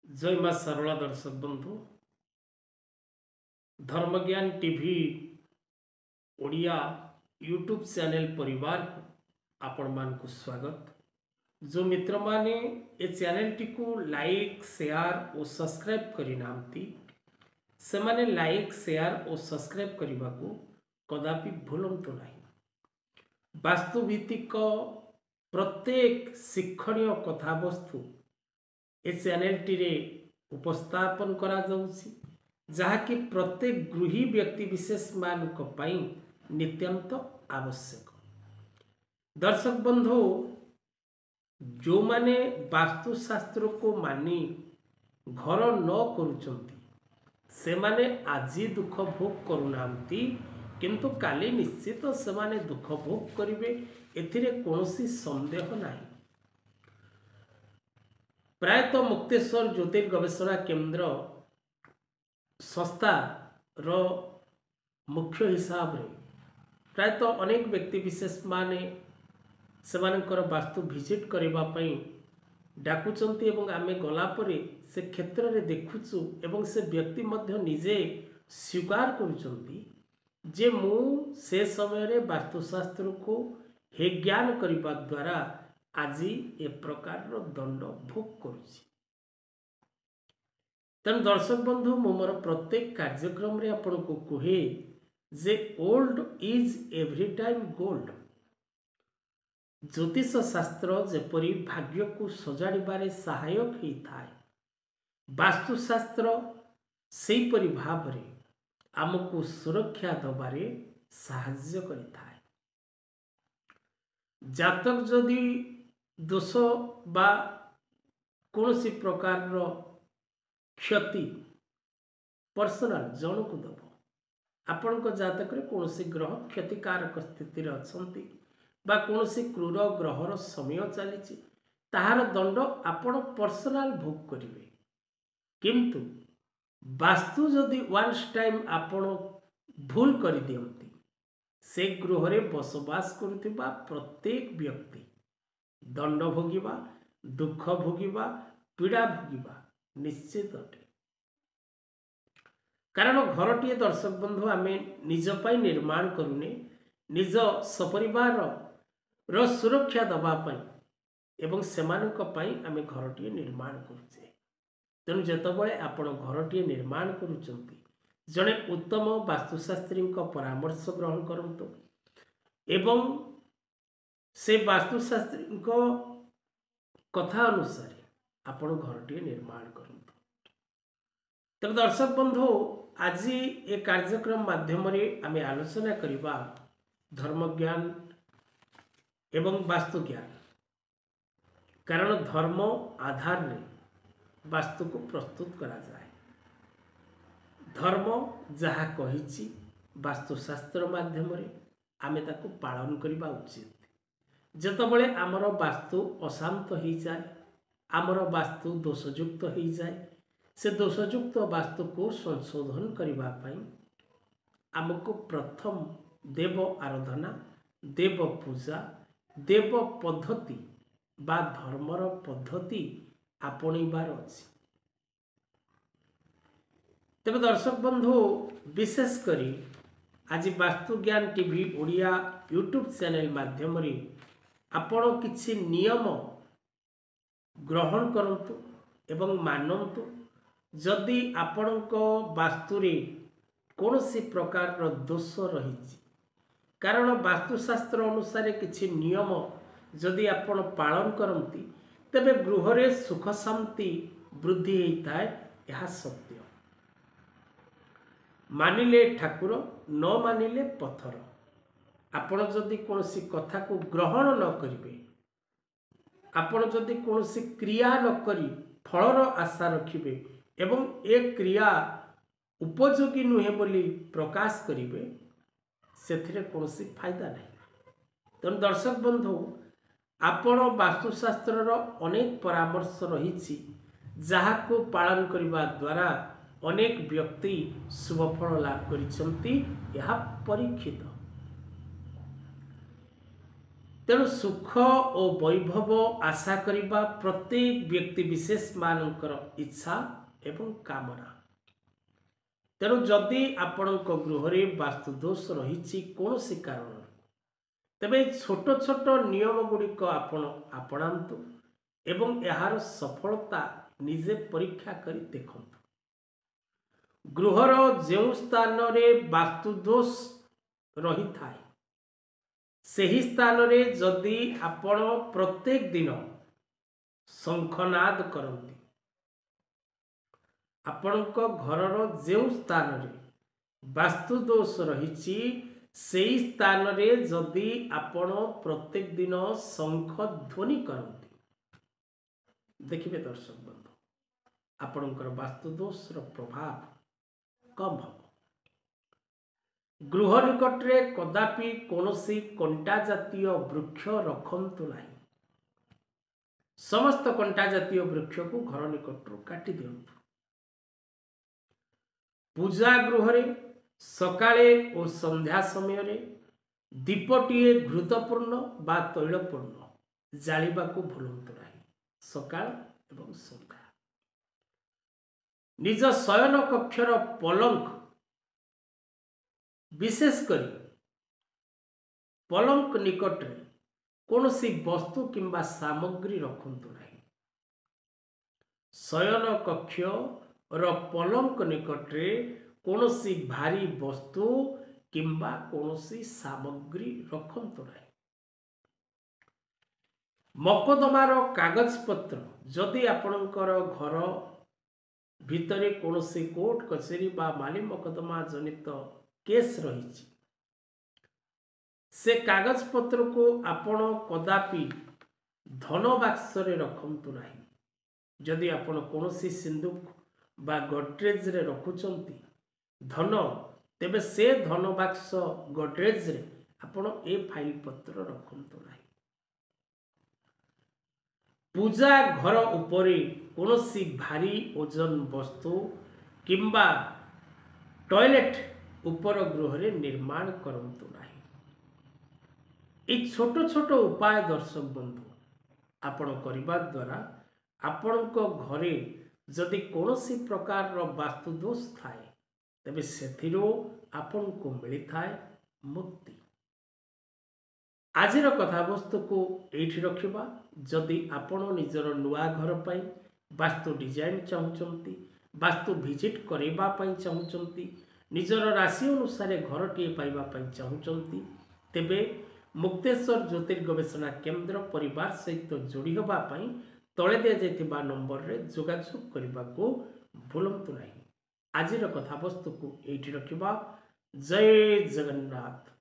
जय माँ सरला दर्शक बंधु धर्मज्ञान टीवी ओडिया यूट्यूब चैनल परिवार को आपण मान को स्वागत। जो मित्र माने ए चैनल टी को लाइक शेयर और सब्सक्राइब करि नांती से माने लाइक शेयर और सब्सक्राइब करने को कदापि भूलंतु नहीं। वास्तुभित्तिक प्रत्येक शिक्षणीय कथावस्तु ए चैनल टी रे उपस्थापन करा जाउछि जहाँकि प्रत्येक गृही व्यक्ति विशेष मानक पई नित्यंत आवश्यक। दर्शक बंधु जो माने वास्तुशास्त्र को मानी घर न करुचंती से माने आजी दुख भोग करुनांती किंतु काली निश्चित से माने दुख भोग करिवे एथिरे कोनोसी संदेह नाही। प्रायतः मुक्तेश्वर ज्योतिर् गवेषणा केंद्र संस्था रो मुख्य हिसाब रे प्रायतः अनेक व्यक्ति विशेष माने सेमानकर वास्तु विजिट करबा पई डाकुचंती एवं आमे गला परे से क्षेत्र रे देखुचु एवं से व्यक्ति मध्य निजे स्वीकार करुचंती जे मु से समय रे वास्तुशास्त्र को हे ज्ञान करबा द्वारा आज ए प्रकार रो दंड भोग करुछि। तेणु दर्शक बंधु मु मोर प्रत्येक कार्यक्रम रे आपण को कहे जे old is every time gold. ज्योतिष शास्त्र जेपरी भाग्य को सजाड़बारे सहायक ही थाए वास्तुशास्त्र सेही परि भाव रे आमको सुरक्षा दबारे साहाय्य करिथाए। जातक जदि दोष बा कौनसी प्रकार रो क्षति पर्सनल जन को दब आपण को जातक रे कौनसी ग्रह क्षतिकारक स्थिति रे अछंती बा कौनसी क्रूर ग्रहर समय चली ताहार दंड आपण पर्सनल भोग करिवे। किंतु वास्तु जदि वन्स टाइम आपण भूल कर दियंती से गृह रे बसवास करुथिबा प्रत्येक व्यक्ति दंड भोगिबा दुख भोगिबा पीड़ा भोगिबा निश्चित अटे। कारण घरटीए दर्शक बंधु आमे निज पाई निर्माण करूने निज सपरिवार रो सुरक्षा दबा पाई एवं सेमानक पाई आमे घरटीए निर्माण करूचे। तेणु जेतबळे आपण घरटीए निर्माण करूचंती जणे उत्तम वास्तुशास्त्री परामर्श ग्रहण करंतु एवं से वास्तुशास्त्री कथा अनुसार आपण घरटीए निर्माण करंतु। तब दर्शक बंधु आज ए कार्यक्रम माध्यम रे आमे आलोचना करिबा धर्म ज्ञान एवं वास्तु ज्ञान। कारण धर्म आधार रे वास्तु को प्रस्तुत करा जाए। धर्म जहा कहिछि वास्तुशास्त्र माध्यम रे आमे ताको पालन करिबा उचित। जेतबळे आमर वास्तु अशांत ही जाए आमर वास्तु दोषयुक्त ही जाए से दोषयुक्त वास्तु को संशोधन करिबा पई आमको प्रथम देव आराधना देव पूजा देव पद्धति बा धर्मर पद्धति आपणीबार अछि। तेबे दर्शक बंधु विशेष करी आज वास्तु ज्ञान टीवी ओडिया यूट्यूब चैनल माध्यम रे आपण किछि नियम ग्रहण करंतु एवं मानंतु। जदि आपणको वास्तु रे कोनोसी प्रकार रो दोष रहिछि कारण वास्तुशास्त्र अनुसार किछि नियम जदि आपण पालन करंती तबे गृह रे सुख शांति वृद्धि होता है। यह सत्य मानिले ठाकुर न मानिले पत्थर। आपण जदि कोनोसी कथा को ग्रहण न करिवे आपण जदि कोनोसी क्रिया न करी फलर आशा रखिबे एवं एक क्रिया उपयोगी नुहे बोली प्रकाश करिवे सेथिरे कोनोसी फायदा नहीं। तेणु दर्शक बंधु आपण वास्तुशास्त्र रो अनेक परामर्श रही जहाको पालन करबा द्वारा अनेक व्यक्ति शुभफल लाभ करिसंती यह परीक्षित। तेणु सुख और वैभव आशा करिबा प्रत्येक व्यक्ति विशेष मानकर इच्छा एवं कामना। तेणु जदि आपणक गृहरे वास्तुदोष रही कौन कारण तेबे छोट छोट नियम गुड़िक आपण आपणांतु एवं यार सफलता निजे परीक्षा करी देखंतु। गृहर जो स्थान रे वास्तुदोष रही थाए सही स्थान रे जदि आपण प्रत्येक दिन शंखनाद करती आपणक घरर जो स्थान रे वास्तुदोष रही से स्थान रे जदि आपण प्रत्येक दिन शंख ध्वनि करती देखिए दर्शक बंधु आपणकर वास्तुदोष प्रभाव कम हम। गृह निकट रे कदापि कौनसी कंटा जातीय वृक्ष रखंतु नहीं। समस्त कंटा जातीय वृक्ष को घर निकट काटी दियंतु। पूजा गृह रे सकाळे और संध्या समय रे दीपटीए घृतपूर्ण बा तैलपूर्ण जालिबा को भूलंतु नहीं सकाळ एवं संध्या। निज शयन कक्षर पलंक विशेषकर पलंक निकट रे कौनसी वस्तु किंबा सामग्री रखंतु नहीं। शयन कक्ष और पलंक निकट रे कौनसी भारी वस्तु किंबा कौनसी सामग्री रखंतु नहीं। मकदमार कागज पत्र जदि आपणकर घर भितरे कौनसी कोर्ट कचेरी बा माली मकदमा जनित केस रही से कागज पत्र को आपण कदापि धन बाक्स रे रखंतु नहीं। जदि आपण कौनसी सिंधुक बा गोड्रेज रे रखुचंती धन तेबे से धन बाक्स गोड्रेज रे आपण ए फाइल पत्र रखंतु नहीं। पूजा घर उपरे कौनसी भारी ओजन वस्तु किंबा टॉयलेट उपर गृह रे निर्माण करंतु नहीं। ये छोट छोट उपाय दर्शक बंधु आपण करबा द्वारा आपणक घरे जदि कौनसी प्रकार वास्तुदोष थाए तेबे सेथिरो आपन को मिली थाए मुक्ति। आजिर कथावस्तु को एठी रखिबा। जदि आपण निजर नुआ घर पाई वास्तु डिजाइन चाहूचंती वास्तु विजिट करेबा पाई चाहूचंती निजर राशि अनुसार घरटीए पाइबा पाई चाहूचंती तेबे मुक्तेश्वर ज्योतिर्गवेषणा केन्द्र परिवार सहित जोड़ी होबा पाई तले दिया जाइथिबा नंबर रे जोगाजोग करबा को भूलंतु नहीं। आजिर कथावस्तु को एठी रखिबा। जय जगन्नाथ।